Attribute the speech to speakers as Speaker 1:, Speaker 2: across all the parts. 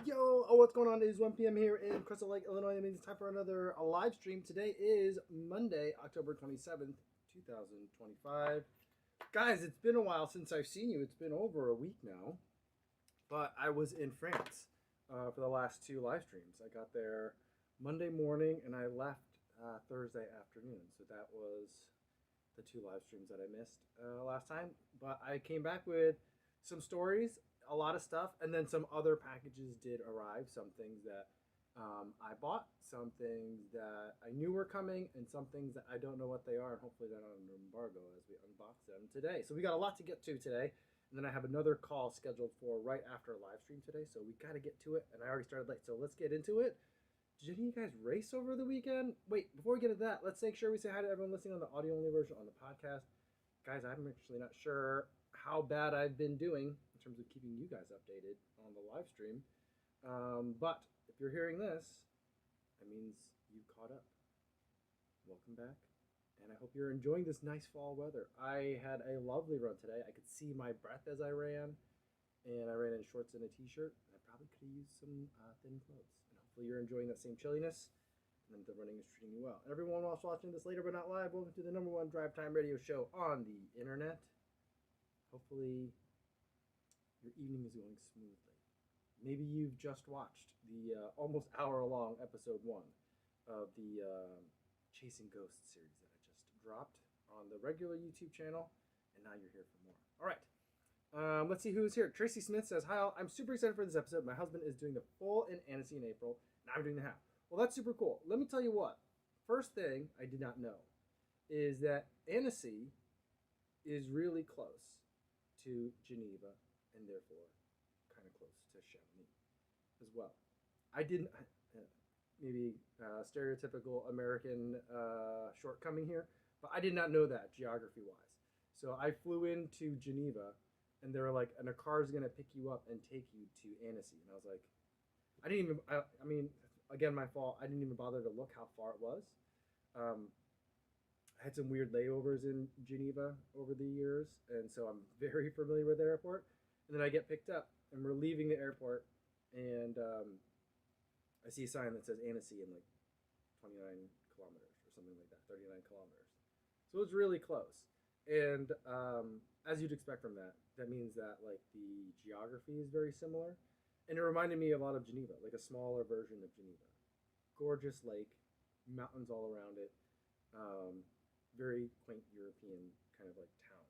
Speaker 1: Yo, oh, what's going on? It is 1 p.m. here in Crystal Lake, Illinois. It means it's time for another live stream. Today is Monday, October 27th, 2025. Guys, it's been a while since I've seen you. It's been over a week now. But I was in France for the last two live streams. I got there Monday morning and I left Thursday afternoon. So that was the two live streams that I missed last time. But I came back with some stories, a lot of stuff, and then some other packages did arrive. Some things that I bought, some things that I knew were coming, and some things that I don't know what they are, and hopefully they're not under embargo as we unbox them today. So we got a lot to get to today, and then I have another call scheduled for right after a live stream today, so we got to get to it, and I already started late, so let's get into it. Did any of you guys race over the weekend? Wait, before we get to that, let's make sure we say hi to everyone listening on the audio-only version on the podcast. Guys, I'm actually not sure how bad I've been doing in terms of keeping you guys updated on the live stream. But if you're hearing this, that means you've caught up. Welcome back. And I hope you're enjoying this nice fall weather. I had a lovely run today. I could see my breath as I ran. And I ran in shorts and a t-shirt. I probably could have used some thin clothes. And hopefully you're enjoying that same chilliness. And then the running is treating you well. And everyone else watching this later but not live, welcome to the #1 drive time radio show on the internet. Hopefully your evening is going smoothly. Maybe you've just watched the almost hour-long episode 1 of the Chasing Ghosts series that I just dropped on the regular YouTube channel, and now you're here for more. All right, let's see who's here. Tracy Smith says, "Hi all, I'm super excited for this episode. My husband is doing the full in Annecy in April, and I'm doing the half." Well, that's super cool. Let me tell you what. First thing I did not know is that Annecy is really close to Geneva, and therefore kind of close to Chamonix as well. I didn't, maybe stereotypical American shortcoming here, but I did not know that geography-wise. So I flew into Geneva, and they were like, and a car's going to pick you up and take you to Annecy. And I was like, I didn't even, I mean, again, my fault. I didn't even bother to look how far it was. I had some weird layovers in Geneva over the years, and so I'm very familiar with the airport. And then I get picked up, and we're leaving the airport, and I see a sign that says Annecy in like 29 kilometers or something like that, 39 kilometers. So it's really close. And as you'd expect from that, that means that like the geography is very similar. And it reminded me a lot of Geneva, like a smaller version of Geneva. Gorgeous lake, mountains all around it. Very quaint European kind of like town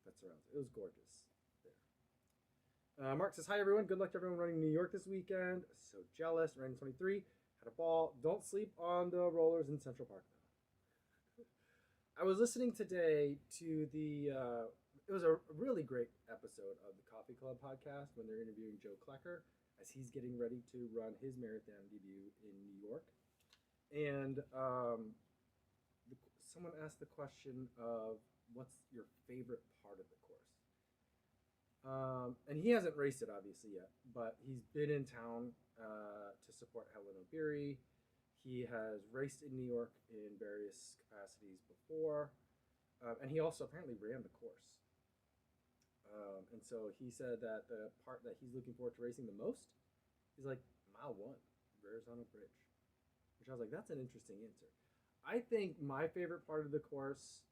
Speaker 1: that surrounds it. It was gorgeous there. Mark says, "Hi everyone, good luck to everyone running New York this weekend. So jealous, ran 23, had a ball. Don't sleep on the rollers in Central Park though." I was listening today to the, it was a really great episode of the Coffee Club podcast when they're interviewing Joe Klecker as he's getting ready to run his marathon debut in New York. And someone asked the question of what's your favorite part of the course. And he hasn't raced it obviously yet, but he's been in town to support Helen O'Beary. He has raced in New York in various capacities before, and he also apparently ran the course. And so he said that the part that he's looking forward to racing the most is like mile 1, Verrazano Bridge, which I was like, that's an interesting answer. I think my favorite part of the course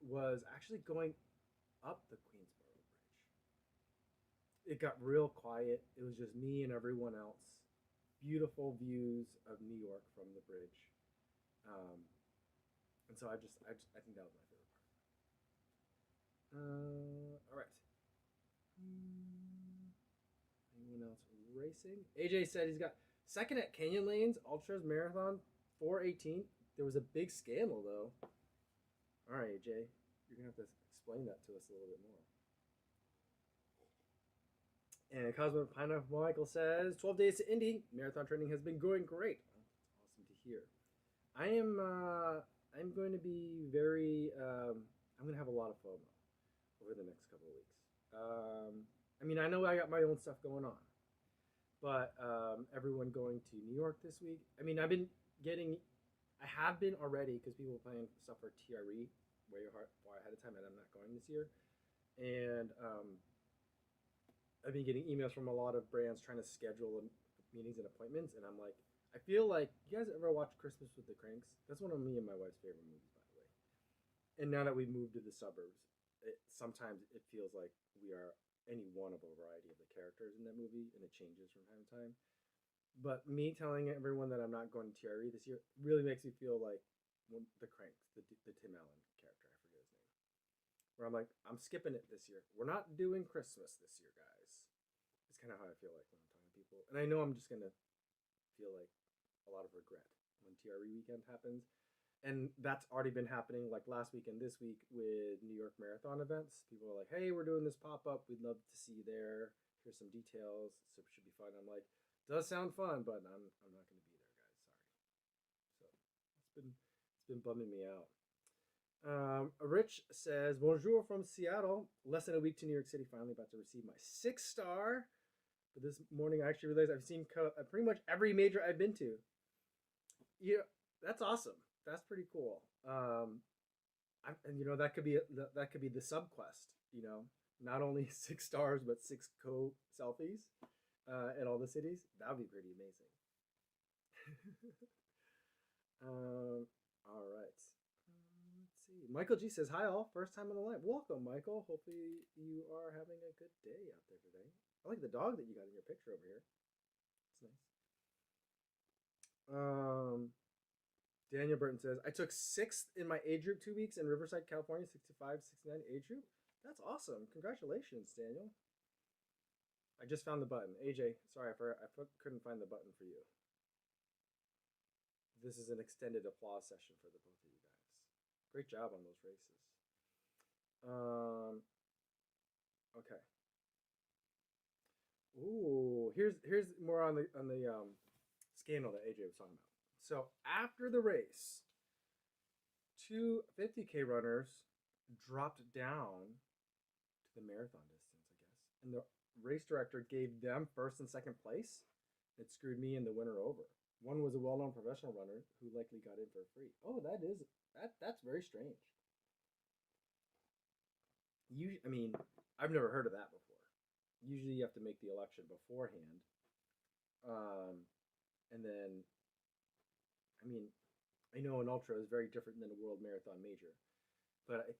Speaker 1: was actually going up the Queensboro Bridge. It got real quiet. It was just me and everyone else. Beautiful views of New York from the bridge. And so I think that was my favorite part. All right. Anyone else racing? AJ said he's got second at Canyon Lanes Ultras Marathon 4:18. There was a big scandal though. All right, AJ, you're gonna have to explain that to us a little bit more. And Cosmo Pineapple Michael says 12 days to Indy. Marathon training has been going great. Oh, that's awesome to hear. I'm going to be very. I'm going to have a lot of FOMO over the next couple of weeks. I mean, I know I got my own stuff going on, but everyone going to New York this week. I mean, I have been already because people are planning stuff for TRE way far ahead of time, and I'm not going this year. And I've been getting emails from a lot of brands trying to schedule meetings and appointments, and I'm like, I feel like you guys ever watch Christmas with the Cranks? That's one of me and my wife's favorite movies, by the way. And now that we've moved to the suburbs, sometimes it feels like we are any one of a variety of the characters in that movie, and it changes from time to time. But me telling everyone that I'm not going to TRE this year really makes me feel like the Cranks, the Tim Allen character, I forget his name. Where I'm like, I'm skipping it this year. We're not doing Christmas this year, guys. It's kind of how I feel like when I'm talking to people. And I know I'm just going to feel like a lot of regret when TRE weekend happens. And that's already been happening like last week and this week with New York Marathon events. People are like, hey, we're doing this pop-up. We'd love to see you there. Here's some details. So it should be fun. I'm like, does sound fun, but I'm not going to be there, guys. Sorry. So it's been bumming me out. Rich says, bonjour from Seattle. Less than a week to New York City. Finally about to receive my 6-star. But this morning I actually realized I've seen pretty much every major I've been to. Yeah, that's awesome. That's pretty cool. And that could be the sub quest. Not only 6 stars but 6 selfies in all the cities. That would be pretty amazing. All right. Let's see. Michael G says, hi all, first time on the live. Welcome, Michael. Hopefully you are having a good day out there today. I like the dog that you got in your picture over here. It's nice. Daniel Burton says, I took 6th in my age group 2 weeks in Riverside, California, 65, 69 age group. That's awesome. Congratulations, Daniel. I just found the button. AJ, sorry, I couldn't find the button for you. This is an extended applause session for the both of you guys. Great job on those races. Okay. Ooh, here's more on the scandal that AJ was talking about. So after the race, 2 50K runners dropped down to the marathon distance, I guess, and the race director gave them first and second place. It screwed me and the winner over. One was a well-known professional runner who likely got in for free. Oh, that's very strange. I've never heard of that before. Usually you have to make the election beforehand. And then, I know an ultra is very different than a world marathon major, but I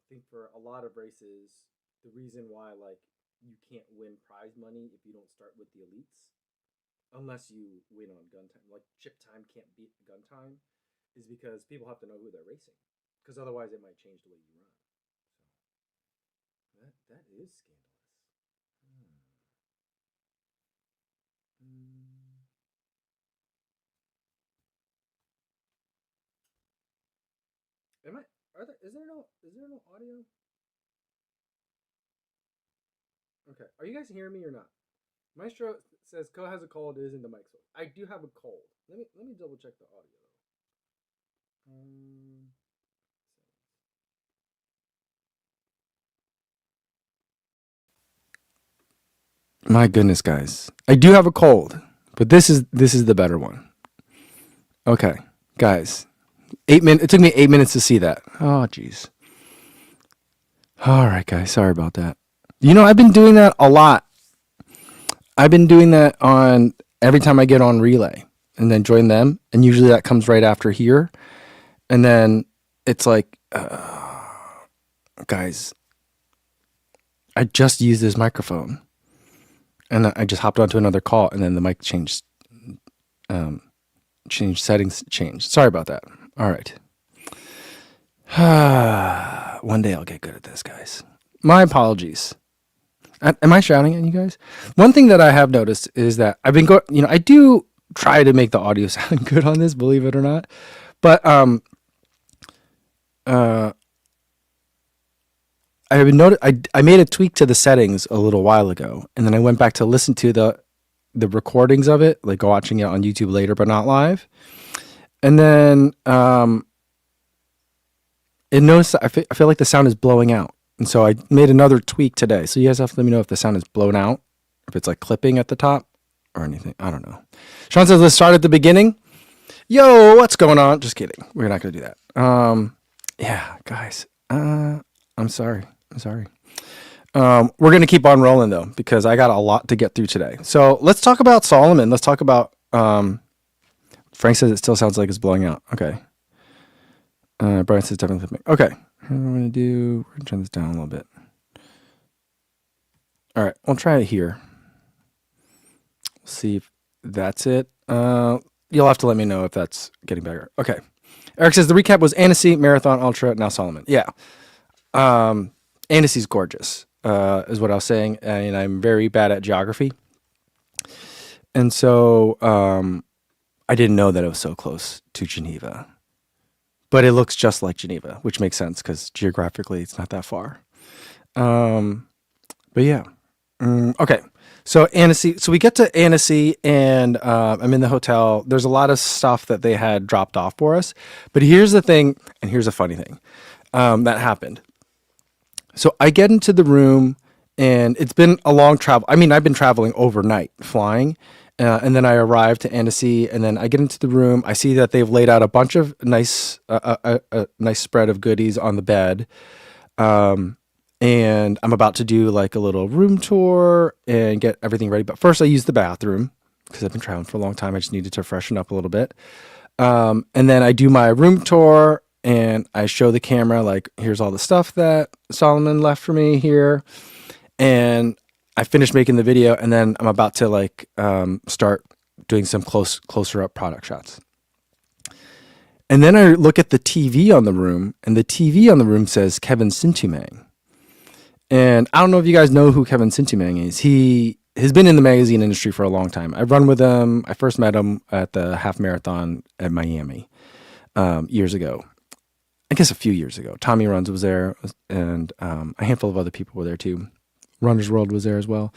Speaker 1: think for a lot of races, the reason why you can't win prize money if you don't start with the elites, unless you win on gun time, like chip time can't beat gun time, is because people have to know who they're racing, because otherwise it might change the way you run. So that is scandalous. Is there no audio? Okay. Are you guys hearing me or not? Maestro says Co has a cold, it isn't the mic. So I do have a cold. Let me double check the audio though. My goodness, guys. I do have a cold, but this is the better one. Okay, guys. 8 minutes. It took me 8 minutes to see that. Oh, jeez. All right, guys. Sorry about that. I've been doing that a lot. I've been doing that on every time I get on relay and then join them. And usually that comes right after here. And then it's like, guys, I just used this microphone and I just hopped onto another call and then the mic changed settings changed. Sorry about that. All right. One day I'll get good at this, guys. My apologies. Am I shouting at you guys? One thing that I have noticed is that I've been I do try to make the audio sound good on this, believe it or not. But I made a tweak to the settings a little while ago, and then I went back to listen to the recordings of it, like watching it on YouTube later, but not live. And then it noticed I feel like the sound is blowing out. And so I made another tweak today. So you guys have to let me know if the sound is blown out, if it's like clipping at the top or anything. I don't know. Sean says, let's start at the beginning. Yo, what's going on? Just kidding. We're not going to do that. Yeah, guys. I'm sorry. We're going to keep on rolling though, because I got a lot to get through today. So let's talk about Salomon. Let's talk about, Frank says it still sounds like it's blowing out. Okay. Brian says definitely. Okay. What I'm going to do, we're going to turn this down a little bit. All right. I'll try it here. See if that's it. You'll have to let me know if that's getting better. Okay. Eric says the recap was Annecy, Marathon, Ultra, now Salomon. Yeah. Annecy's gorgeous, is what I was saying. And I'm very bad at geography. And so I didn't know that it was so close to Geneva. But it looks just like Geneva, which makes sense because geographically it's not that far. But yeah. Okay. So Annecy, so we get to Annecy and I'm in the hotel. There's a lot of stuff that they had dropped off for us. But here's the thing, and here's a funny thing that happened. So I get into the room and it's been a long travel. I mean, I've been traveling overnight, flying. And then I arrive to Annecy, and then I get into the room. I see that they've laid out a bunch of nice, a nice spread of goodies on the bed. And I'm about to do like a little room tour and get everything ready. But first I use the bathroom because I've been traveling for a long time. I just needed to freshen up a little bit. And then I do my room tour and I show the camera, like, here's all the stuff that Salomon left for me here. And I finished making the video, and then I'm about to like start doing some closer up product shots. And then I look at the TV on the room, and the TV on the room says Kevin Sintumang. And I don't know if you guys know who Kevin Sintumang is. He has been in the magazine industry for a long time. I've run with him. I first met him at the half marathon at Miami years ago. I guess a few years ago. Tommy Runs was there, and a handful of other people were there too. Runner's World was there as well.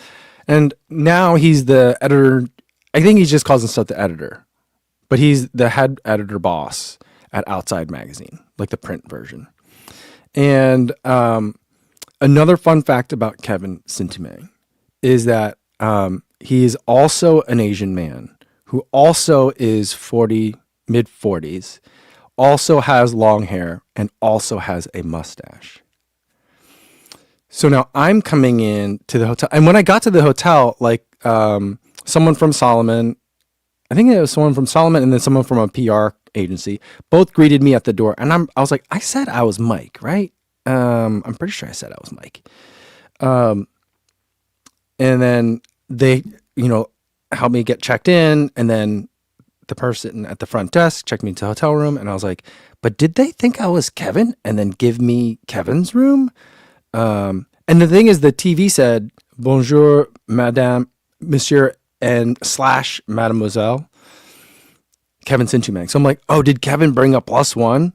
Speaker 1: And now he's the editor. I think he just calls himself the editor. But he's the head editor boss at Outside Magazine, like the print version. And another fun fact about Kevin Sintumang is that he is also an Asian man who also is mid-40s, also has long hair, and also has a mustache. So now I'm coming in to the hotel. And when I got to the hotel, like someone from Salomon, I think it was someone from Salomon and then someone from a PR agency, both greeted me at the door. And I was like, I said I was Mike, right? I'm pretty sure I said I was Mike. And then they, helped me get checked in. And then the person at the front desk checked me into the hotel room. And I was like, but did they think I was Kevin and then give me Kevin's room? And the thing is, the TV said, bonjour, madame, monsieur, and / mademoiselle, Kevin Sintumang. So I'm like, oh, did Kevin bring a +1?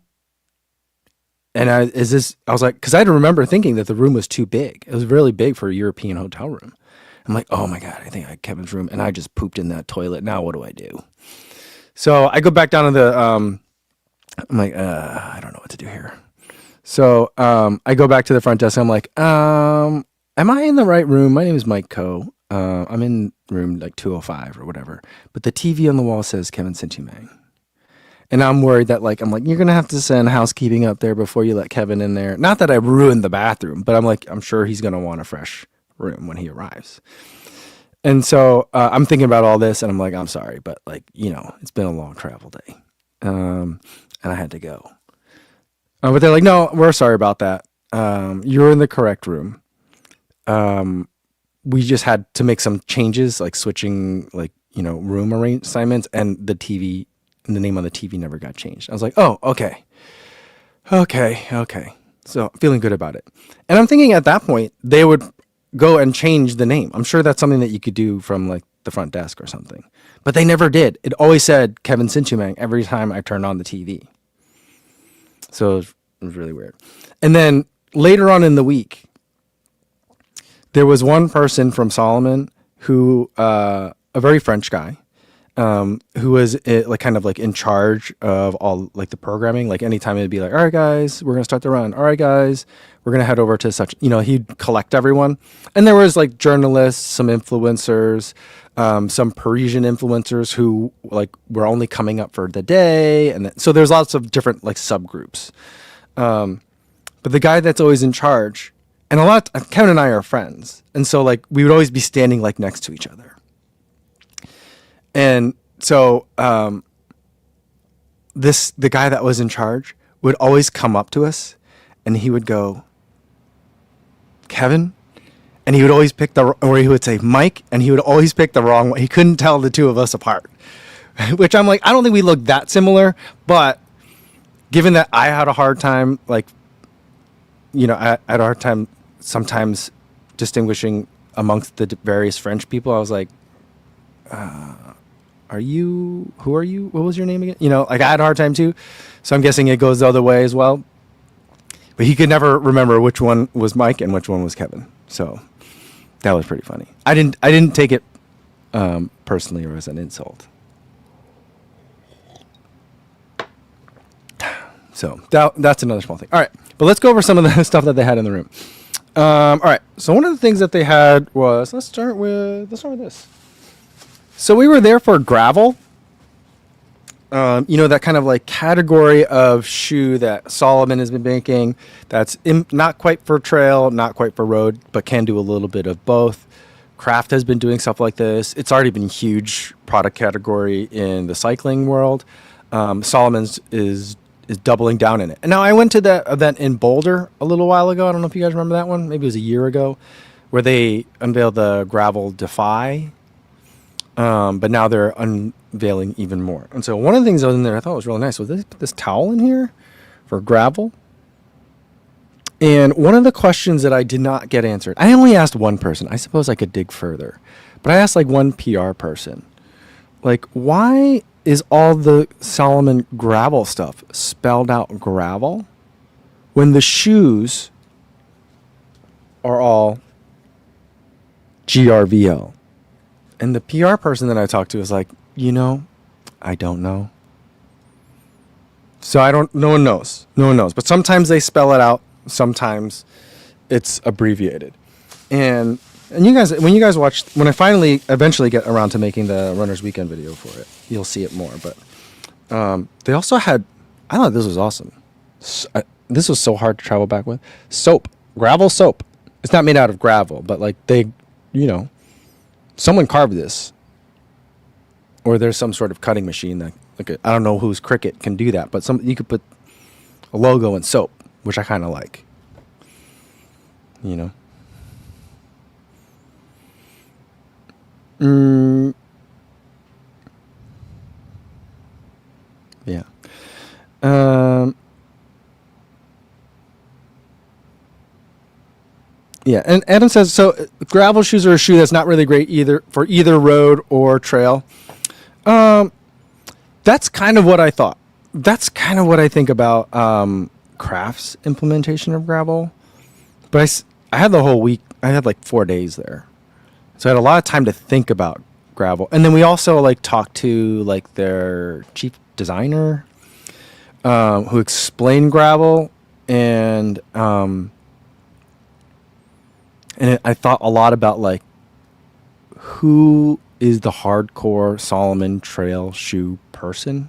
Speaker 1: And I was like, because I remember thinking that the room was too big. It was really big for a European hotel room. I'm like, oh my God, I think I had Kevin's room. And I just pooped in that toilet. Now what do I do? So I go back down to the, I'm like, I don't know what to do here. So I go back to the front desk. I'm like, am I in the right room? My name is Mike Coe. I'm in room like 205 or whatever. But the TV on the wall says Kevin Sintumang. And I'm worried that you're going to have to send housekeeping up there before you let Kevin in there. Not that I ruined the bathroom, but I'm sure he's going to want a fresh room when he arrives. And so I'm thinking about all this and I'm like, I'm sorry, but it's been a long travel day. And I had to go. But they're like, no, we're sorry about that. You're in the correct room. We just had to make some changes, like switching, room assignments, and the name on the TV never got changed. I was like, oh, okay. So feeling good about it. And I'm thinking at that point, they would go and change the name. I'm sure that's something that you could do from the front desk or something. But they never did. It always said Kevin Sintumang every time I turned on the TV. So it was really weird. And then later on in the week, there was one person from Salomon who, a very French guy, who was in charge of all the programming. Anytime it'd be like, all right, guys, we're going to start the run. All right, guys, we're going to head over to such, he'd collect everyone. And there was journalists, some influencers, some Parisian influencers who were only coming up for the day. And so there's lots of different subgroups. But the guy that's always in charge, And Kevin and I are friends. And so like we would always be standing like next to each other. And so the guy that was in charge would always come up to us and he would go, Kevin? And he would always or he would say Mike, and he would always pick the wrong one. He couldn't tell the two of us apart. Which I'm like, I don't think we look that similar, but given that I had a hard time, like, I had a hard time sometimes distinguishing amongst the various French people. I was like, who are you? What was your name again? Like I had a hard time too. So I'm guessing it goes the other way as well. But he could never remember which one was Mike and which one was Kevin. So that was pretty funny. I didn't take it personally or as an insult. So that's another small thing. All right, but let's go over some of the stuff that they had in the room. All right, so one of the things that they had was let's start with this. So we were there for gravel. That kind of like category of shoe that Salomon has been making. That's not quite for trail, not quite for road, but can do a little bit of both. Kraft has been doing stuff like this. It's already been a huge product category in the cycling world. Salomon's is doubling down in it. And now I went to that event in Boulder a little while ago. I don't know if you guys remember that one. Maybe it was a year ago, where they unveiled the Gravel Defy. But now they're unveiling even more. And so one of the things that was in there I thought was really nice was they put this towel in here for gravel. And one of the questions that I did not get answered, I only asked one person. I suppose I could dig further. But I asked like one PR person. Like, why is all the Salomon gravel stuff spelled out gravel when the shoes are all GRVL? And the PR person that I talked to was like, I don't know. So no one knows. No one knows. But sometimes they spell it out. Sometimes it's abbreviated. And you guys, when I eventually get around to making the Runner's Weekend video for it, you'll see it more. But they also had, I thought this was awesome. This was so hard to travel back with. Soap. Gravel soap. It's not made out of gravel, but like someone carved this, or there's some sort of cutting machine that, I don't know whose Cricut can do that, but you could put a logo in soap, which I kind of like. Yeah. Yeah, and Adam says, so gravel shoes are a shoe that's not really great for either road or trail. That's kind of what I thought. That's kind of what I think about Kraft's implementation of gravel. But I had the whole week. I had like 4 days there. So I had a lot of time to think about gravel. And then we also like talked to like their chief designer who explained gravel. And I thought a lot about like who is the hardcore Salomon trail shoe person.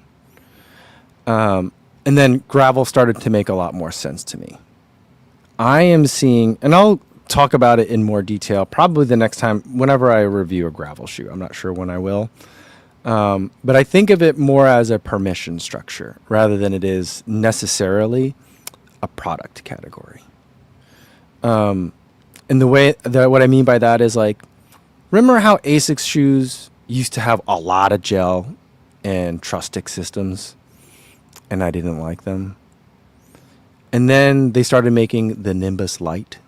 Speaker 1: And then gravel started to make a lot more sense to me. I am seeing, and I'll talk about it in more detail probably the next time whenever I review a gravel shoe. I'm not sure when I will. But I think of it more as a permission structure rather than it is necessarily a product category. And the way that what I mean by that is like, remember how Asics shoes used to have a lot of gel and truss stick systems, and I didn't like them. And then they started making the Nimbus Light.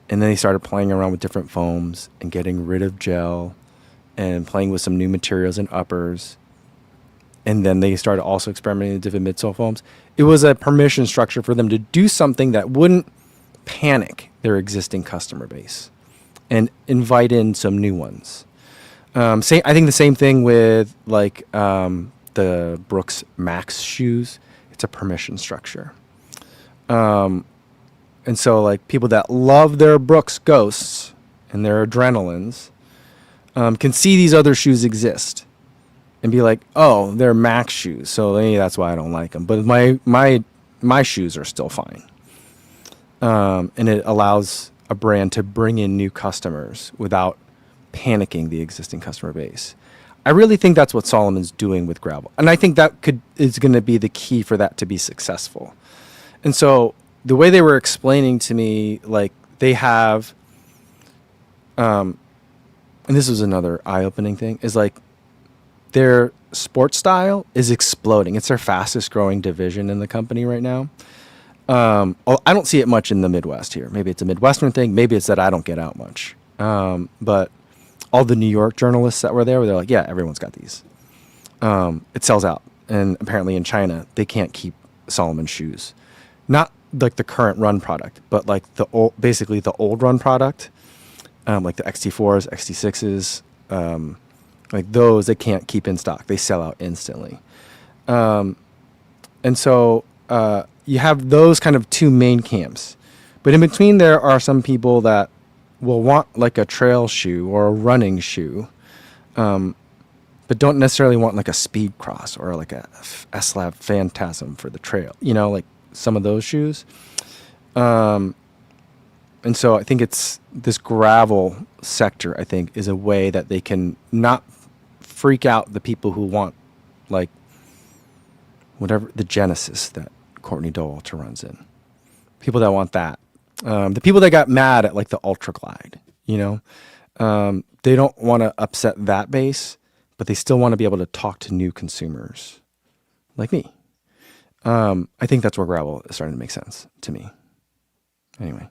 Speaker 1: And then they started playing around with different foams and getting rid of gel and playing with some new materials and uppers. And then they started also experimenting with different midsole foams. It was a permission structure for them to do something that wouldn't panic their existing customer base and invite in some new ones. I think the same thing with like the Brooks Max shoes. It's a permission structure. And so like people that love their Brooks Ghosts and their Adrenalines can see these other shoes exist and be like, oh, they're Max shoes, so maybe that's why I don't like them. But my shoes are still fine.
Speaker 2: and it allows a brand to bring in new customers without panicking the existing customer base. I really think that's what Salomon's doing with gravel, and I think that is going to be the key for that to be successful. And so the way they were explaining to me, like they have, and this was another eye-opening thing, is like their sports style is exploding. It's their fastest growing division in the company right now. I don't see it much in the Midwest here. Maybe it's a Midwestern thing. Maybe it's that I don't get out much. But all the New York journalists that were there, they're like, yeah, everyone's got these. It sells out. And apparently in China, they can't keep Salomon shoes. Not like the current run product, but like basically the old run product, like the XT4s, XT6s, like those they can't keep in stock. They sell out instantly. And so you have those kind of two main camps. But in between there are some people that will want like a trail shoe or a running shoe, but don't necessarily want like a Speed Cross or like a S-Lab Phantasm for the trail, like some of those shoes. And so I think it's this gravel sector, I think, is a way that they can not freak out the people who want like whatever the Genesis that Courtney Dauwalter runs in. People that want that. The people that got mad at like the Ultra Glide, they don't want to upset that base, but they still want to be able to talk to new consumers like me. I think that's where gravel is starting to make sense to me. Anyway.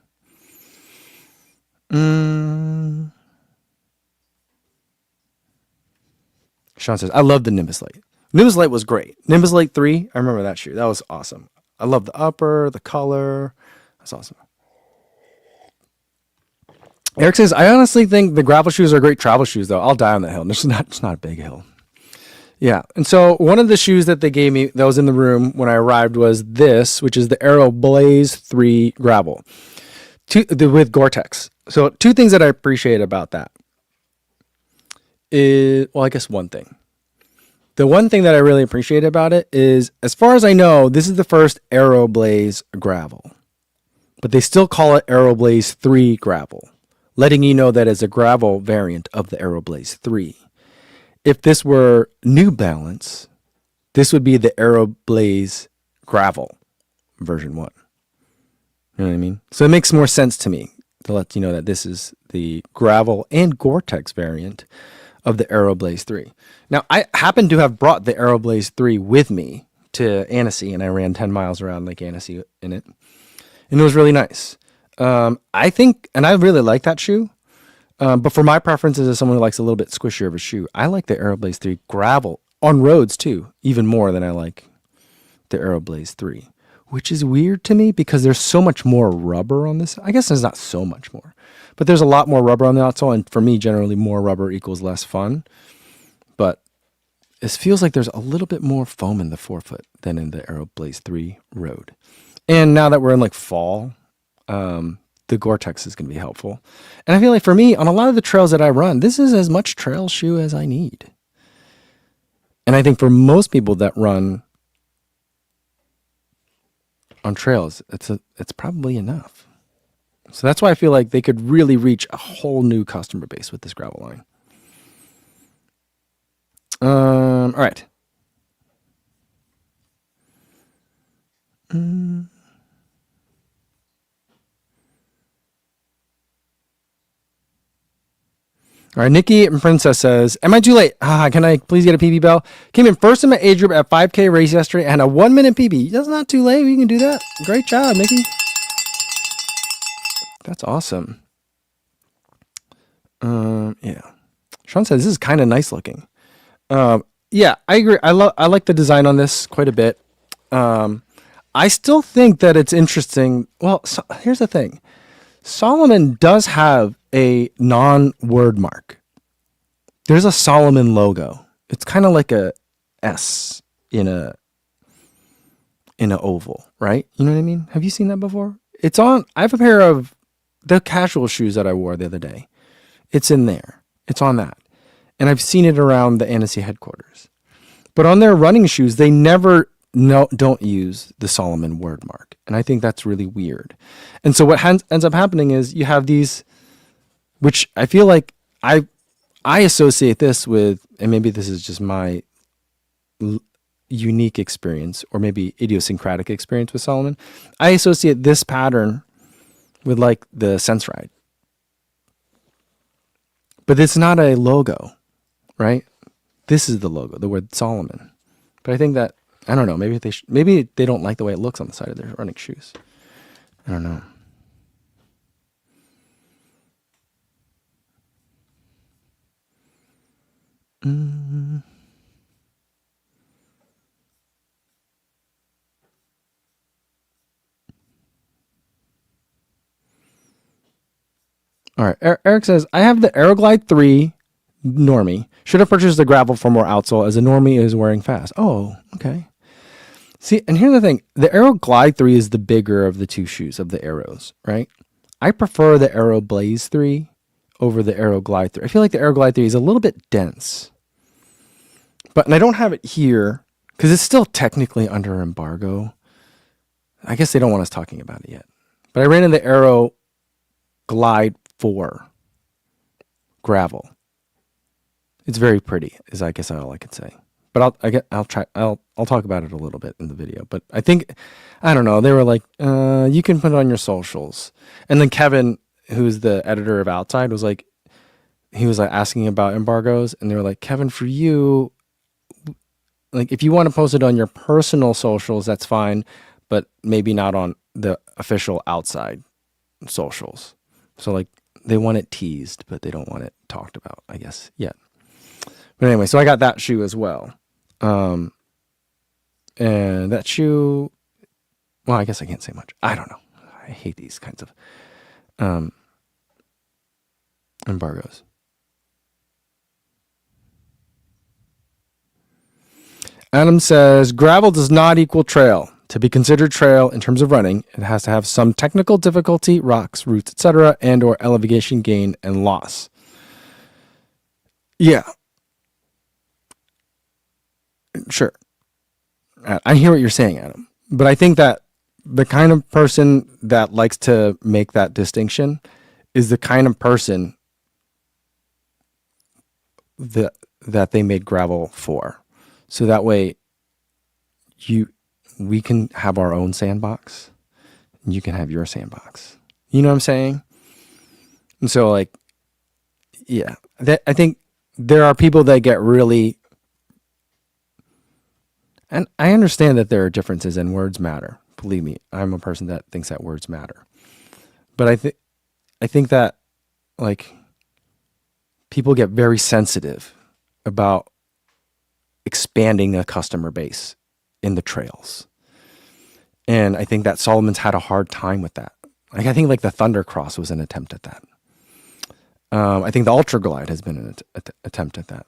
Speaker 2: Sean says, I love the Nimbus Light. Nimbus Light was great. Nimbus Light 3, I remember that shoe. That was awesome. I love the upper, the color. That's awesome. Eric says, I honestly think the gravel shoes are great travel shoes, though. I'll die on that hill. It's not a big hill. Yeah. And so one of the shoes that they gave me that was in the room when I arrived was this, which is the Aeroblaze 3 gravel with Gore-Tex. So two things that I appreciate about that is, well, I guess one thing. The one thing that I really appreciate about it is, as far as I know, this is the first Aeroblaze gravel, but they still call it Aeroblaze 3 gravel, letting you know that it's a gravel variant of the Aeroblaze 3. If this were New Balance, this would be the Aeroblaze gravel version 1. You know what I mean? So it makes more sense to me to let you know that this is the gravel and Gore-Tex variant of the Aeroblaze 3. Now, I happen to have brought the Aeroblaze 3 with me to Annecy, and I ran 10 miles around Lake Annecy in it. And it was really nice. I think, and I really like that shoe, but for my preferences as someone who likes a little bit squishier of a shoe, I like the Aeroblaze 3 gravel on roads too, even more than I like the Aeroblaze 3, which is weird to me because there's so much more rubber on this. I guess there's not so much more, but there's a lot more rubber on the outsole, and for me, generally, more rubber equals less fun. But it feels like there's a little bit more foam in the forefoot than in the Aeroblaze 3 road. And now that we're in like fall, the Gore-Tex is going to be helpful. And I feel like for me, on a lot of the trails that I run, this is as much trail shoe as I need. And I think for most people that run on trails, it's probably enough. So that's why I feel like they could really reach a whole new customer base with this gravel line. All right. All right, Nikki and Princess says, am I too late? Can I please get a PB bell? Came in first in my age group at 5K race yesterday and a 1-minute PB. That's not too late. We can do that. Great job, Nikki. That's awesome. Yeah. Sean says, this is kind of nice looking. Yeah, I agree. I like the design on this quite a bit. I still think that it's interesting. Well, so here's the thing. Salomon does have a non-word mark. There's a Salomon logo. It's kind of like a S in a oval, right? You know what I mean? Have you seen that before? It's on. I have a pair of the casual shoes that I wore the other day. It's in there. It's on that. And I've seen it around the Annecy headquarters. But on their running shoes, they never no, don't use the Salomon word mark. And I think that's really weird. And so what ends up happening is you have these, which I feel like I associate this with, and maybe this is just my unique experience or maybe idiosyncratic experience with Salomon. I associate this pattern with like the Sense Ride. But it's not a logo, right? This is the logo, the word Salomon. But I think that, I don't know, maybe they don't like the way it looks on the side of their running shoes. I don't know. All right. Eric says, I have the Aeroglide 3 normie. Should have purchased the gravel for more outsole as a normie is wearing fast. Oh, okay. See, and here's the thing. The Aeroglide 3 is the bigger of the two shoes of the Aeros, right? I prefer the Aeroblaze 3 over the Aeroglide 3. I feel like the Aeroglide 3 is a little bit dense. And I don't have it here because it's still technically under embargo. I guess they don't want us talking about it yet. But I ran in the Aeroglide 4 gravel. It's very pretty, is I guess all I could say. But I'll talk about it a little bit in the video. But I think, I don't know, they were like, you can put it on your socials. And then Kevin, who's the editor of Outside, was like, he was like asking about embargoes, and they were like, Kevin, for you, like if you want to post it on your personal socials, that's fine, but maybe not on the official Outside socials. So like they want it teased, but they don't want it talked about, I guess, yet. But anyway, so I got that shoe as well. And that shoe, well, I guess I can't say much. I don't know. I hate these kinds of embargoes. Adam says, gravel does not equal trail. To be considered trail in terms of running, it has to have some technical difficulty, rocks, roots, etc., and or elevation gain and loss. Yeah. Sure. I hear what you're saying, Adam. But I think that the kind of person that likes to make that distinction is the kind of person that they made gravel for. So that way we can have our own sandbox and you can have your sandbox. You know what I'm saying? And so like, yeah, I think there are people that get really, and I understand that there are differences and words matter. Believe me, I'm a person that thinks that words matter. But I think that like people get very sensitive about expanding a customer base in the trails. And I think that Salomon's had a hard time with that. Like I think like the Thundercross was an attempt at that. I think the Ultra Glide has been an attempt at that.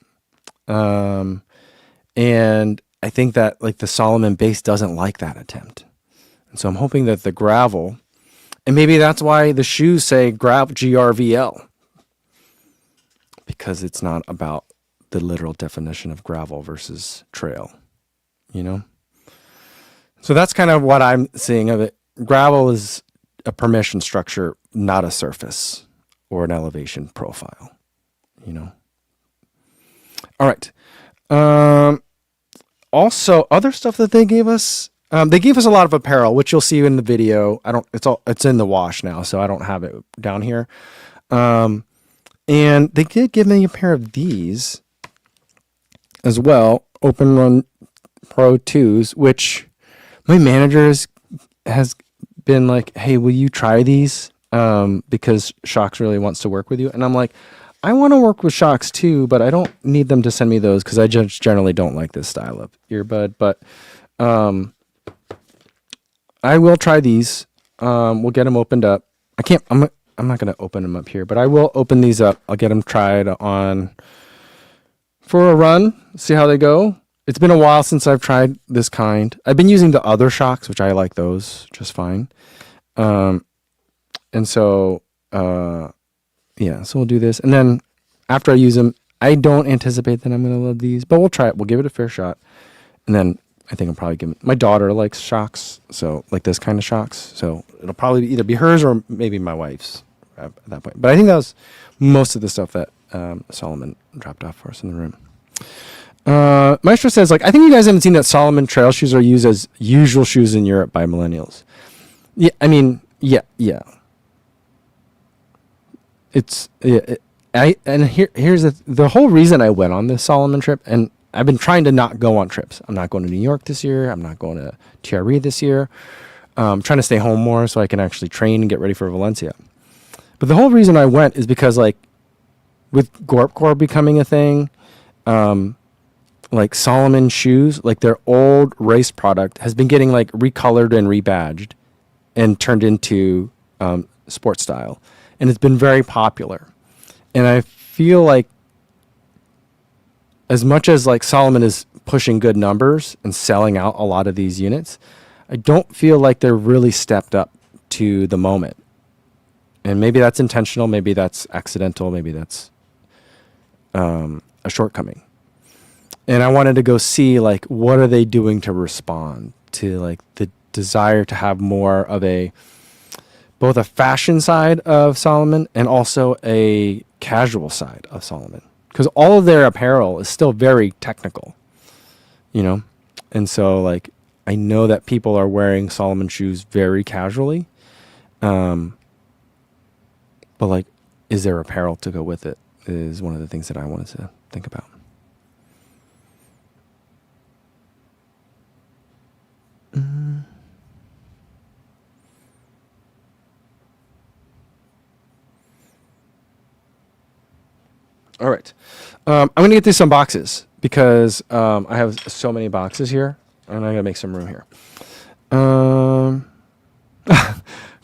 Speaker 2: And I think that like the Salomon base doesn't like that attempt. And so I'm hoping that the gravel, and maybe that's why the shoes say gravel GRVL, because it's not about the literal definition of gravel versus trail, you know? So that's kind of what I'm seeing of it. Gravel is a permission structure, not a surface or an elevation profile, you know? All right. Also, other stuff that they gave us, they gave us a lot of apparel, which you'll see in the video. It's in the wash now, so I don't have it down here. And they did give me a pair of these as well, Open Run Pro 2s, which my manager has been like, hey, will you try these? Because Shokz really wants to work with you. And I'm like, I want to work with Shokz too, but I don't need them to send me those because I just generally don't like this style of earbud. But I will try these. We'll get them opened up. I'm not going to open them up here, but I will open these up. I'll get them tried on for a run, see how they go. It's been a while since I've tried this kind. I've been using the other Shokz, which I like those just fine. And so, yeah, so we'll do this. And then after I use them, I don't anticipate that I'm going to love these, but we'll try it. We'll give it a fair shot. And then I think I'm probably giving my daughter likes Shokz, so like this kind of Shokz. So it'll probably either be hers or maybe my wife's at that point. But I think that was most of the stuff that Salomon dropped off for us in the room. Maestro says, like, I think you guys haven't seen that Salomon trail shoes are used as usual shoes in Europe by millennials. Yeah, I mean, yeah. It's here's the whole reason I went on this Salomon trip, and I've been trying to not go on trips. I'm not going to New York this year. I'm not going to TRE this year. I'm trying to stay home more so I can actually train and get ready for Valencia. But the whole reason I went is because, like, with Gorpcore becoming a thing, like Salomon shoes, like their old race product has been getting like recolored and rebadged and turned into sports style. And it's been very popular. And I feel like as much as like Salomon is pushing good numbers and selling out a lot of these units, I don't feel like they're really stepped up to the moment. And maybe that's intentional, maybe that's accidental, maybe that's a shortcoming. And I wanted to go see, like, what are they doing to respond to, like, the desire to have more of both a fashion side of Salomon and also a casual side of Salomon. Because all of their apparel is still very technical, you know? And so, like, I know that people are wearing Salomon shoes very casually. But, like, is there apparel to go with it is one of the things that I wanted to think about. All right. I'm going to get through some boxes because I have so many boxes here, and I got to make some room here.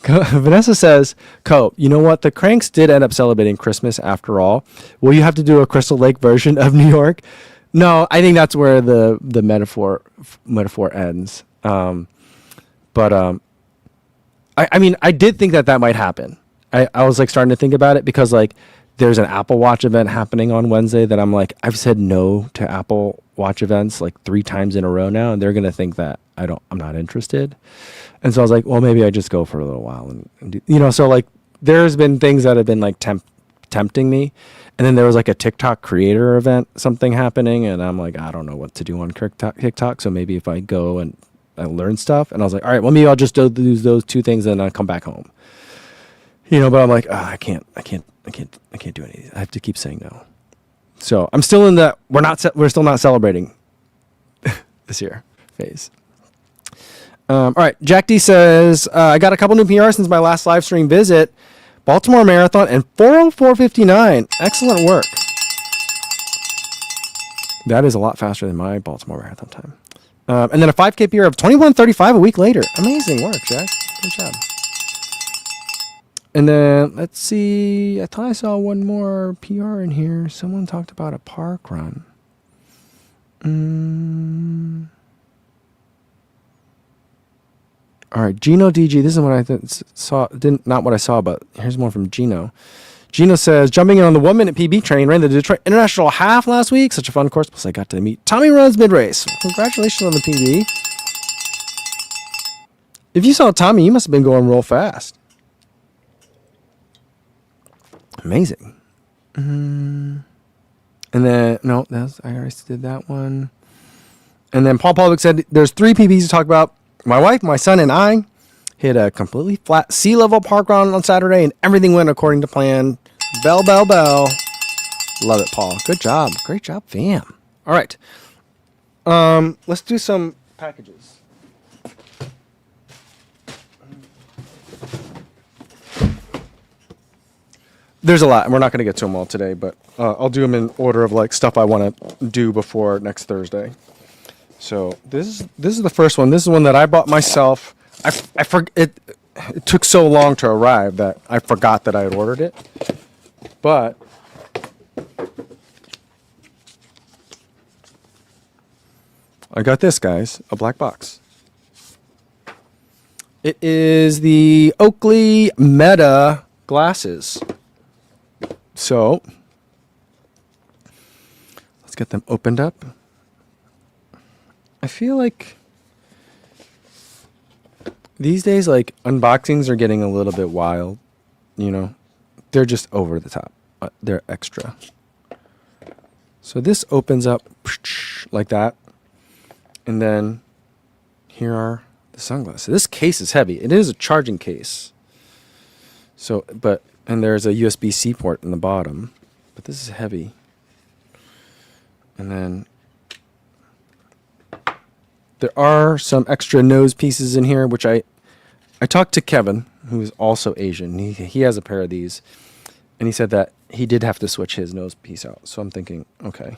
Speaker 2: Vanessa says, you know what? The Cranks did end up celebrating Christmas after all. Will you have to do a Crystal Lake version of New York? No, I think that's where the metaphor ends. I mean, I did think that might happen. I was like starting to think about it because like there's an Apple Watch event happening on Wednesday that I'm like, I've said no to Apple Watch events like 3 times in a row now, and they're gonna think that I'm not interested. And so I was like, well, maybe I just go for a little while and do, you know. So like, there's been things that have been like tempting me, and then there was like a TikTok creator event, something happening, and I'm like, I don't know what to do on TikTok. So maybe if I go and I learn stuff, and I was like, all right, well, maybe I'll just do those 2 things, and then I'll come back home. You know, but I'm like, I can't do any of these. I have to keep saying no. So I'm still in that we're still not celebrating this year phase. All right, Jack D says, I got a couple new PRs since my last live stream visit. Baltimore Marathon and 4:04:59. Excellent work. That is a lot faster than my Baltimore Marathon time. And then a 5K PR of 21:35 a week later. Amazing work, Jack. Good job. And then, let's see. I thought I saw one more PR in here. Someone talked about a park run. All right, Gino DG. This is what I saw. Not what I saw, but here's more from Gino. Gino says, jumping in on the 1-minute PB train, ran the Detroit International Half last week. Such a fun course. Plus, I got to meet Tommy Runs mid-race. Congratulations on the PB. If you saw Tommy, you must have been going real fast. Amazing. And then, no, I already did that one. And then Paul Pollock said, there's 3 PBs to talk about. My wife, my son, and I hit a completely flat sea-level park run on Saturday, and everything went according to plan. Bell, bell, bell. Love it, Paul. Good job. Great job, fam. All right. Let's do some packages. There's a lot, and we're not going to get to them all today, but I'll do them in order of like stuff I want to do before next Thursday. So this is the first one. This is one that I bought myself. It took so long to arrive that I forgot that I had ordered it. But I got this, guys, a black box. It is the Oakley Meta glasses. So let's get them opened up. I feel like These days, like, unboxings are getting a little bit wild, you know. They're just over the top. They're extra. So this opens up like that. And then here are the sunglasses. This case is heavy. It is a charging case. So, and there's a USB-C port in the bottom. But this is heavy. And then there are some extra nose pieces in here, which I talked to Kevin, who is also Asian. He has a pair of these, and he said that he did have to switch his nose piece out. So I'm thinking, okay.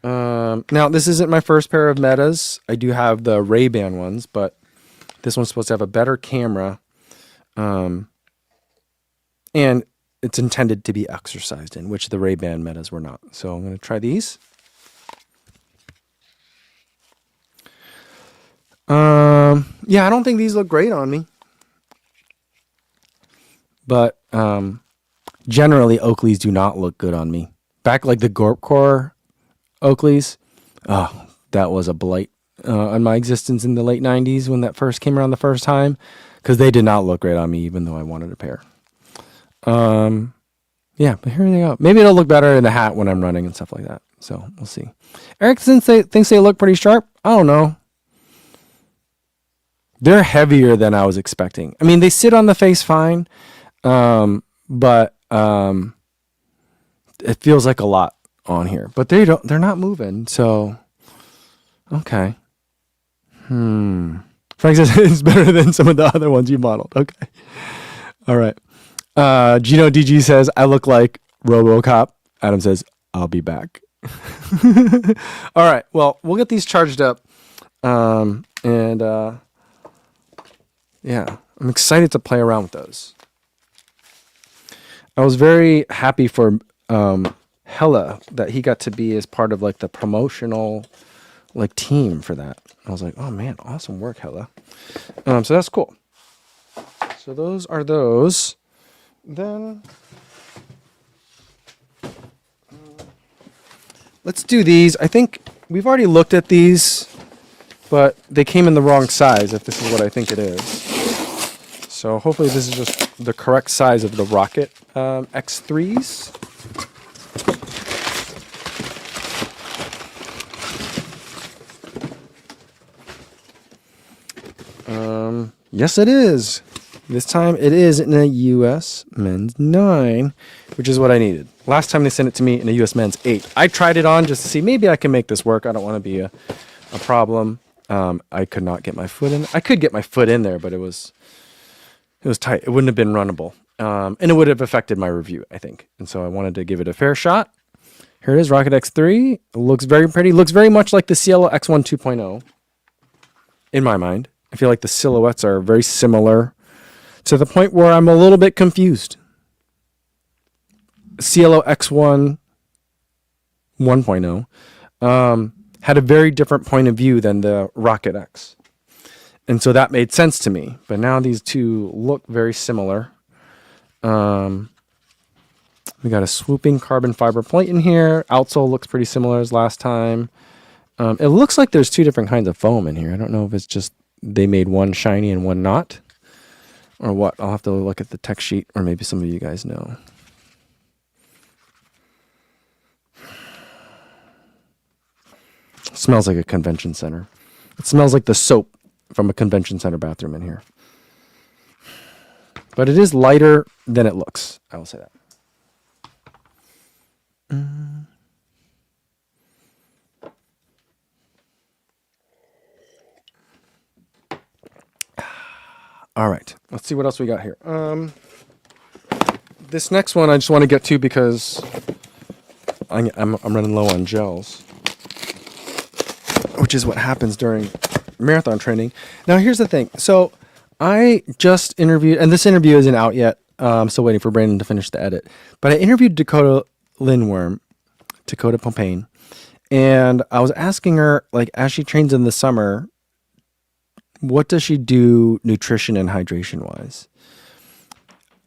Speaker 2: Now, this isn't my first pair of Metas. I do have the Ray-Ban ones, but this one's supposed to have a better camera, and it's intended to be exercised in, which the Ray-Ban Metas were not. So I'm going to try these. Yeah, I don't think these look great on me. But generally, Oakleys do not look good on me. Back like the Gorpcore Oakleys, oh, that was a blight on my existence in the late 90s when that first came around the first time, because they did not look great on me, even though I wanted a pair. Yeah, but here they go. Maybe it'll look better in the hat when I'm running and stuff like that. So we'll see. Erickson thinks they look pretty sharp. I don't know. They're heavier than I was expecting. I mean, they sit on the face fine, but it feels like a lot on here. But they're not moving, so okay. Frank says it's better than some of the other ones you modeled. Okay. All right. Gino DG says I look like RoboCop. Adam says I'll be back. All right. Well, we'll get these charged up, yeah, I'm excited to play around with those. I was very happy for Hella that he got to be as part of like the promotional like team for that. I was like, oh man, awesome work, Hella. So that's cool. So those are those. Then let's do these. I think we've already looked at these, but they came in the wrong size, if this is what I think it is. So hopefully this is just the correct size of the Rocket X3s. Yes, it is. This time it is in a US men's 9, which is what I needed. Last time they sent it to me in a US men's 8. I tried it on just to see maybe I can make this work. I don't want to be a problem. I could not get my foot in. I could get my foot in there, but it was tight. It wouldn't have been runnable. And it would have affected my review, I think. And so I wanted to give it a fair shot. Here it is, Rocket X3. It looks very pretty. Looks very much like the Cielo X1 2.0 in my mind. I feel like the silhouettes are very similar to the point where I'm a little bit confused. Cielo X1 1.0 had a very different point of view than the Rocket X. And so that made sense to me. But now these two look very similar. We got a swooping carbon fiber plate in here. Outsole looks pretty similar as last time. It looks like there's two different kinds of foam in here. I don't know if it's just they made one shiny and one not, or what. I'll have to look at the tech sheet, or maybe some of you guys know. It smells like a convention center. It smells like the soap from a convention center bathroom in here. But it is lighter than it looks. I will say that. All right, let's see what else we got here. This next one I just want to get to because I'm running low on gels, which is what happens during marathon training. Now, here's the thing. So I just interviewed, and this interview isn't out yet. I'm still waiting for Brandon to finish the edit. But I interviewed Dakota Pompain, and I was asking her, like, as she trains in the summer, what does she do nutrition and hydration wise?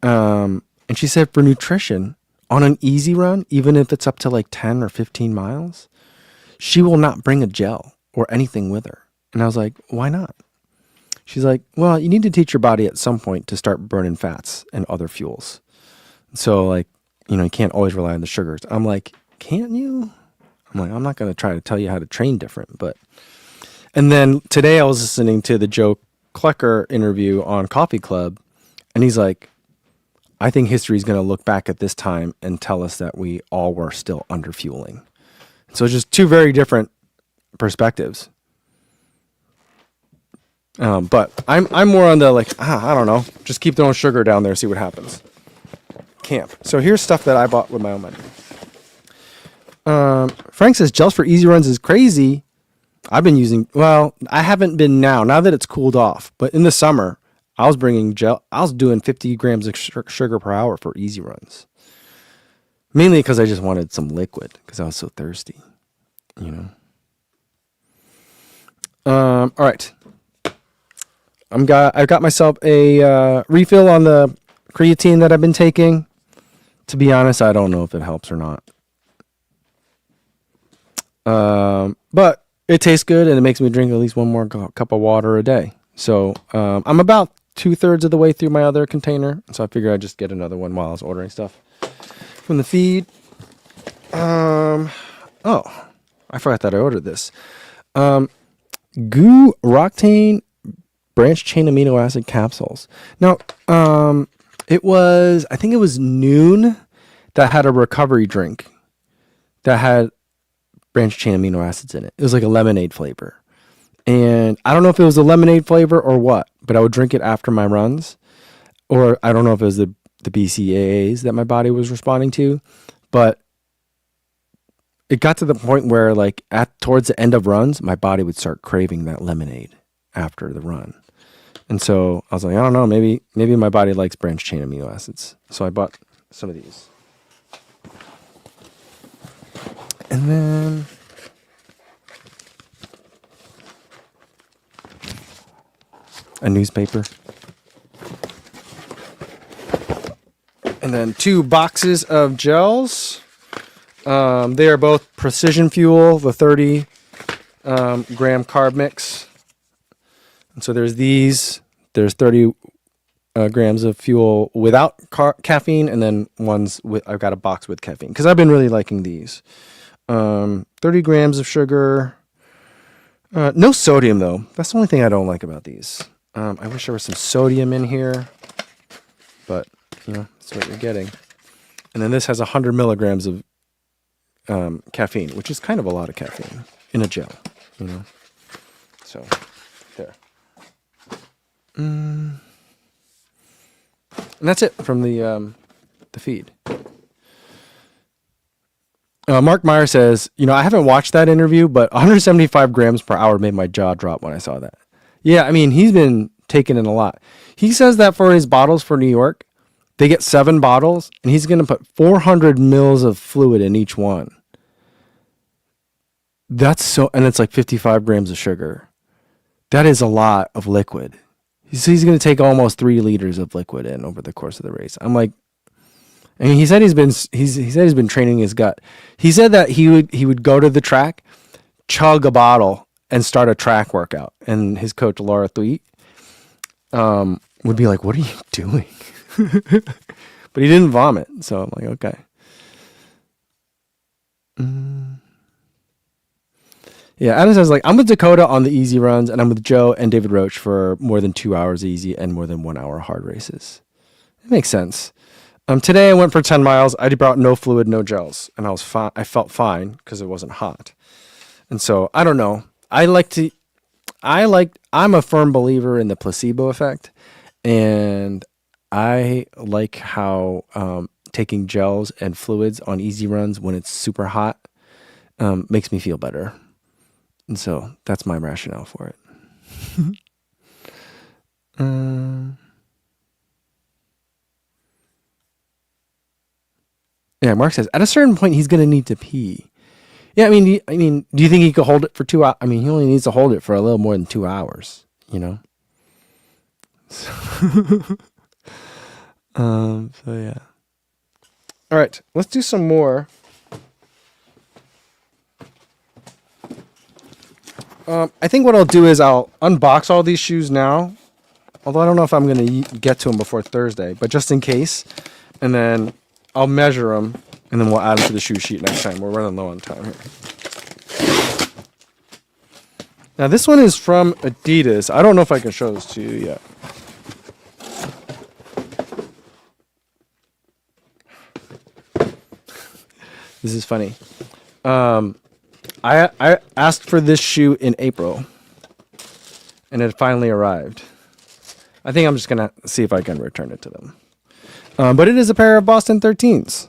Speaker 2: And she said for nutrition, on an easy run, even if it's up to like 10 or 15 miles, she will not bring a gel or anything with her. And I was like, why not? She's like, well, you need to teach your body at some point to start burning fats and other fuels. So like, you can't always rely on the sugars. I'm like, can't you? I'm like, I'm not going to try to tell you how to train different, but. And then today I was listening to the Joe Klecker interview on Coffee Club, and he's like, I think history is going to look back at this time and tell us that we all were still under fueling. So it's just two very different perspectives. But I'm more on the like, I don't know, just keep throwing sugar down there, see what happens. Camp. So here's stuff that I bought with my own money. Frank says gels for easy runs is crazy. I've been using, well, I haven't been now that it's cooled off, but in the summer I was bringing gel. I was doing 50 grams of sugar per hour for easy runs. Mainly because I just wanted some liquid because I was so thirsty, All right. I've got myself a refill on the creatine that I've been taking. To be honest, I don't know if it helps or not. But it tastes good and it makes me drink at least one more cup of water a day. So I'm about 2/3 of the way through my other container. So I figured I'd just get another one while I was ordering stuff from the feed. Oh, I forgot that I ordered this. Goo Roctane branch chain amino acid capsules. Now, I think it was Noon that had a recovery drink that had branch chain amino acids in it. It was like a lemonade flavor. And I don't know if it was a lemonade flavor or what, but I would drink it after my runs. Or I don't know if it was the BCAAs that my body was responding to. But it got to the point where like towards the end of runs, my body would start craving that lemonade after the run. And so I was like, I don't know, maybe my body likes branch chain amino acids. So I bought some of these. And then a newspaper. And then 2 boxes of gels. They are both Precision Fuel, the 30 gram carb mix. And so there's these. There's 30 grams of fuel without caffeine, and then I've got a box with caffeine because I've been really liking these. 30 grams of sugar. No sodium though. That's the only thing I don't like about these. I wish there was some sodium in here, but that's what you're getting. And then this has 100 milligrams of caffeine, which is kind of a lot of caffeine in a gel, So there. And that's it from the feed. Mark Meyer says, I haven't watched that interview, but 175 grams per hour made my jaw drop when I saw that. Yeah, I mean, he's been taking in a lot. He says that for his bottles for New York, they get 7 bottles, and he's going to put 400 mils of fluid in each one. And it's like 55 grams of sugar. That is a lot of liquid. He's going to take almost 3 liters of liquid in over the course of the race. I'm like, he said he's been training his gut. He said that he would go to the track, chug a bottle, and start a track workout. And his coach Laura Thweet would be like, "What are you doing?" But he didn't vomit, so I'm like, okay. Yeah, Adam says, I'm with Dakota on the easy runs, and I'm with Joe and David Roach for more than 2 hours easy and more than 1 hour hard races. It makes sense. Today I went for 10 miles. I brought no fluid, no gels, and I was fine. I felt fine because it wasn't hot. And so I don't know. I'm a firm believer in the placebo effect, and I like how taking gels and fluids on easy runs when it's super hot makes me feel better. And so that's my rationale for it. Yeah, Mark says, at a certain point, he's going to need to pee. Yeah, I mean, do you think he could hold it for 2 hours? I mean, he only needs to hold it for a little more than 2 hours, So yeah. All right, let's do some more. I think what I'll do is I'll unbox all these shoes now Although I don't know if I'm going to get to them before Thursday, but just in case. And then I'll measure them, and then we'll add them to the shoe sheet next time. We're running low on time here. Now, this one is from Adidas. I don't know if I can show this to you yet. This is funny. I asked for this shoe in April, and it finally arrived. I think I'm just going to see if I can return it to them. But it is a pair of Boston 13s.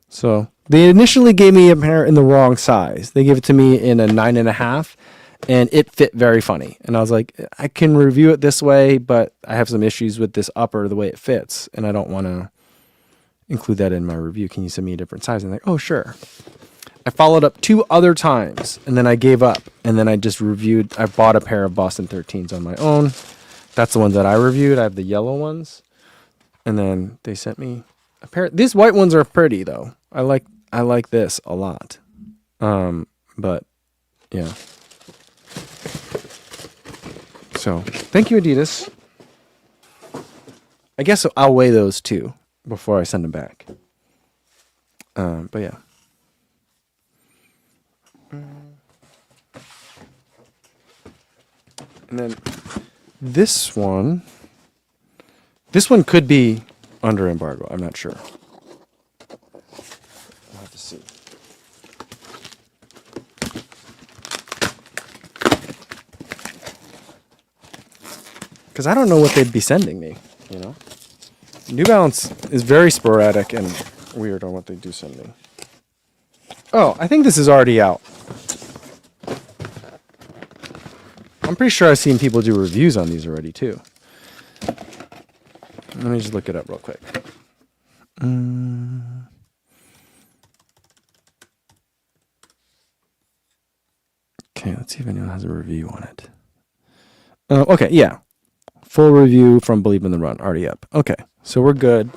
Speaker 2: So they initially gave me a pair in the wrong size. They gave it to me in a 9.5, and it fit very funny. And I was like, I can review it this way, but I have some issues with this upper, the way it fits, and I don't want to include that in my review. Can you send me a different size? And they're like, oh, sure. I followed up 2 other times, and then I gave up. And then I bought a pair of Boston 13s on my own. That's the ones that I reviewed. I have the yellow ones. And then they sent me a pair. These white ones are pretty, though. I like this a lot. But, yeah. So, thank you, Adidas. I guess I'll weigh those, too, before I send them back. But, yeah. And then this one could be under embargo. I'm not sure. I'll have to see. Because I don't know what they'd be sending me, you know? New Balance is very sporadic and weird on what they do send me. Oh, I think this is already out. I'm pretty sure I've seen people do reviews on these already, too. Let me just look it up real quick. Okay, let's see if anyone has a review on it. Okay, yeah. Full review from Believe in the Run, already up. Okay, so we're good.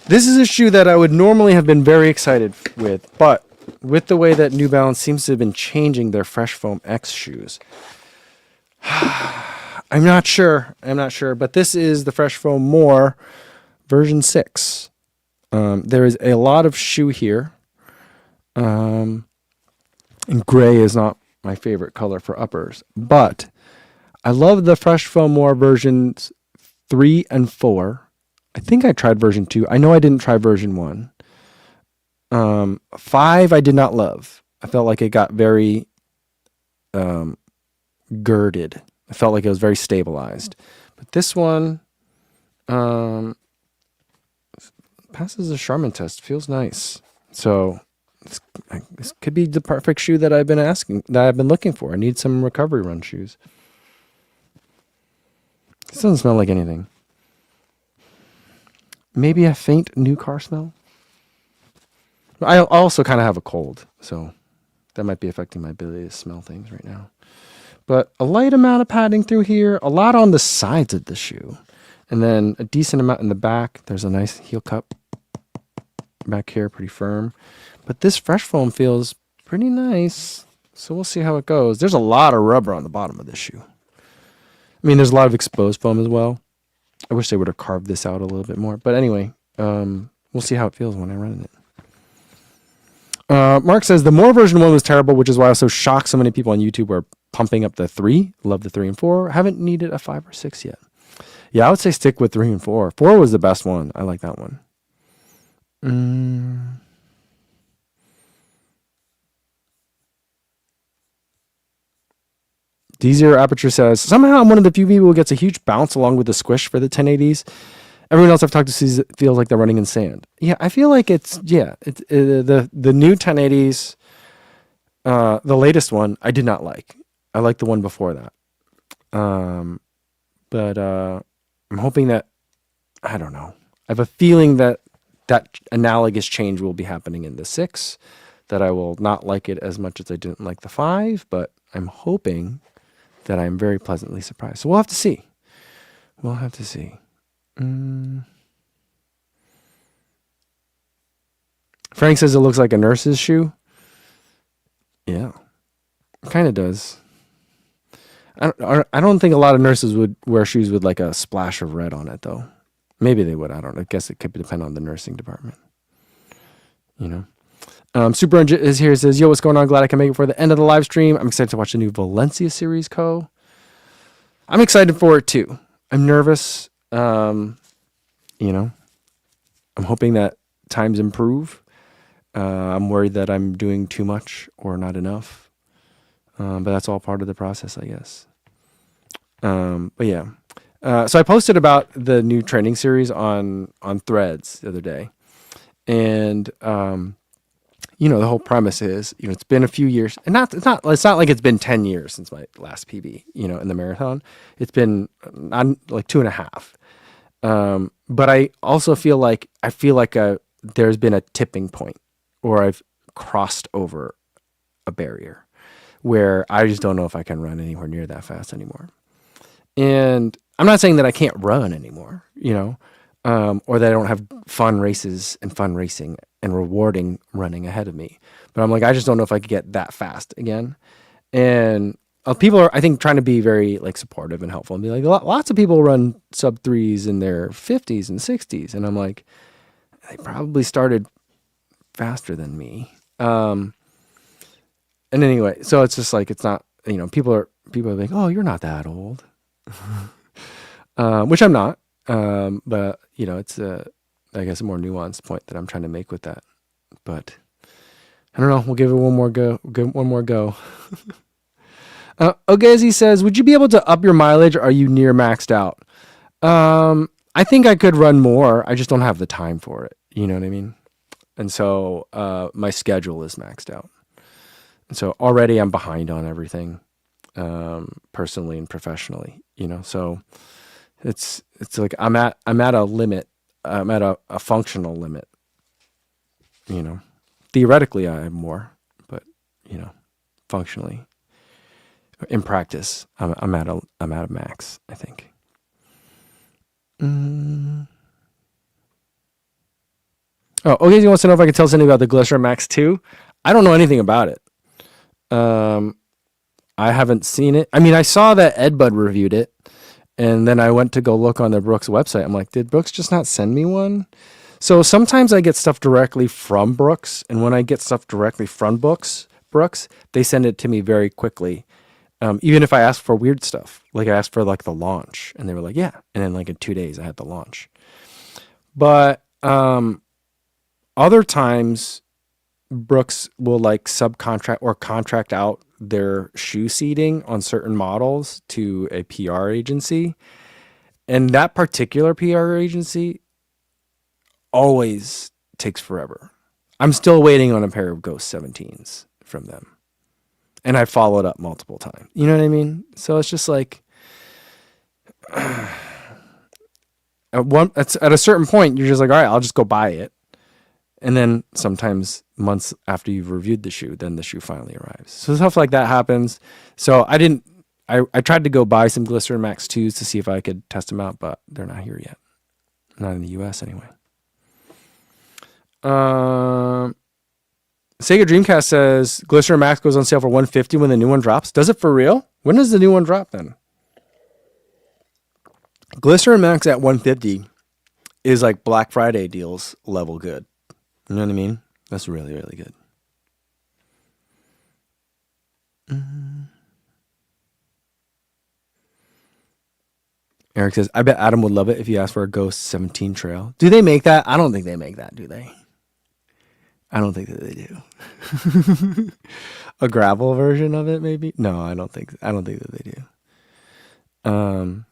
Speaker 2: This is a shoe that I would normally have been very excited with, but with the way that New Balance seems to have been changing their Fresh Foam X shoes, I'm not sure, but this is the Fresh Foam More version 6. There is a lot of shoe here, and gray is not my favorite color for uppers, but I love the Fresh Foam More versions 3 and 4. I think I tried version 2. I know I didn't try version 1. 5 I did not love. I felt like it got very girded. I felt like it was very stabilized. But this one passes the Charmin test. Feels nice. So this could be the perfect shoe that I've been looking for. I need some recovery run shoes. This doesn't smell like anything. Maybe a faint new car smell. I also kind of have a cold, so that might be affecting my ability to smell things right now. But a light amount of padding through here, a lot on the sides of the shoe, and then a decent amount in the back. There's a nice heel cup back here, pretty firm. But this Fresh Foam feels pretty nice, so we'll see how it goes. There's a lot of rubber on the bottom of this shoe. I mean, there's a lot of exposed foam as well. I wish they would have carved this out a little bit more. But anyway, we'll see how it feels when I run in it. Mark says the More version 1 was terrible, which is why I was so shocked so many people on YouTube were pumping up the 3. Love the 3 and 4. Haven't needed a 5 or 6 yet. Yeah, I would say stick with 3 and 4. 4 was the best one. I like that one. D0 Aperture says, somehow I'm one of the few people who gets a huge bounce along with the squish for the 1080s. Everyone else I've talked to feels like they're running in sand. Yeah, I feel like it's the new 1080s, the latest one, I did not like. I liked the one before that. But I'm hoping that, I don't know. I have a feeling that analogous change will be happening in the 6, that I will not like it as much as I didn't like the 5, but I'm hoping that I'm very pleasantly surprised. So we'll have to see. We'll have to see. Frank says it looks like a nurse's shoe. Yeah, it kind of does. I don't think a lot of nurses would wear shoes with like a splash of red on it, though. Maybe they would. I don't know. I guess it could depend on the nursing department. You know. Super is here. Says, "Yo, what's going on? Glad I can make it for the end of the live stream. I'm excited to watch the new Valencia series, Co. I'm excited for it too. I'm nervous. You know, I'm hoping that times improve. I'm worried that I'm doing too much or not enough. But that's all part of the process, I guess. But yeah. So I posted about the new training series on Threads the other day. And, you know, the whole premise is, you know, it's been a few years, and it's not like it's been 10 years since my last PB, you know, in the marathon. It's been like 2.5. But I also feel like, there's been a tipping point, or I've crossed over a barrier where I just don't know if I can run anywhere near that fast anymore. And I'm not saying that I can't run anymore, you know, or that I don't have fun races and fun racing and rewarding running ahead of me. But I'm like, I just don't know if I could get that fast again. And people are, I think, trying to be very like supportive and helpful and be like, lots of people run sub 3s in their 50s and 60s. And I'm like, they probably started faster than me. And anyway, so it's just like, it's not, you know, people are like, oh, you're not that old. Which I'm not. But you know, it's I guess a more nuanced point that I'm trying to make with that. But I don't know. We'll give it one more go. Ogezi says, would you be able to up your mileage? Or are you near maxed out? I think I could run more. I just don't have the time for it. You know what I mean? And so my schedule is maxed out. And so already I'm behind on everything, personally and professionally. You know, so it's like I'm at a limit. I'm at a functional limit. You know, theoretically I have more, but you know, functionally, in practice, I'm at a max, I think. Oh, okay. He wants to know if I can tell us anything about the Glycerin Max 2. I don't know anything about it. I haven't seen it. I mean, I saw that Ed Bud reviewed it, and then I went to go look on the Brooks website. I'm like, did Brooks just not send me one? So sometimes I get stuff directly from Brooks, and when I get stuff directly from Brooks, they send it to me very quickly. Even if I ask for weird stuff, like I asked for like the launch, and they were like, yeah. And then like in 2 days I had the launch. But other times Brooks will like subcontract or contract out their shoe seating on certain models to a PR agency. And that particular PR agency always takes forever. I'm still waiting on a pair of Ghost 17s from them. And I followed up multiple times. You know what I mean? So it's just like, at a certain point, you're just like, all right, I'll just go buy it. And then sometimes months after you've reviewed the shoe, then the shoe finally arrives. So stuff like that happens. So I tried to go buy some Glycerin Max 2s to see if I could test them out, but they're not here yet. Not in the US anyway. Sega Dreamcast says Glycerin Max goes on sale for $150 when the new one drops. Does it for real? When does the new one drop then? Glycerin Max at $150 is like Black Friday deals level good. You know what I mean? That's really, really good. Eric says, I bet Adam would love it if you asked for a Ghost 17 trail. Do they make that? I don't think they make that, do they? I don't think that they do. A gravel version of it, maybe? No, I don't think that they do.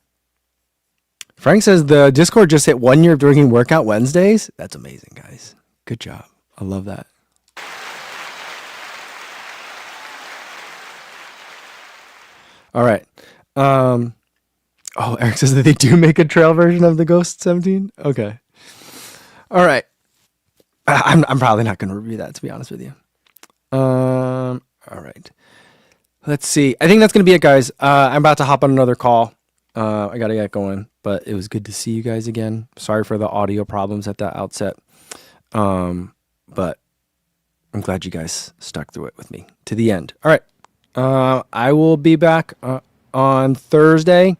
Speaker 2: Frank says the Discord just hit 1 year of drinking workout Wednesdays. That's amazing, guys. Good job. I love that. All right. Oh, Eric says that they do make a trail version of the Ghost 17. Okay. All right. I'm probably not going to review that, to be honest with you. All right. Let's see. I think that's going to be it, guys. I'm about to hop on another call. I got to get going, but it was good to see you guys again. Sorry for the audio problems at the outset. But I'm glad you guys stuck through it with me to the end. All right. I will be back. on Thursday.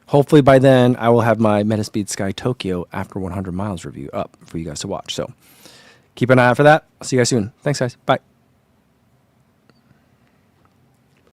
Speaker 2: Hopefully by then I will have my Metaspeed Sky Tokyo after 100 miles review up for you guys to watch. So keep an eye out for that. I'll see you guys soon. Thanks, guys. Bye.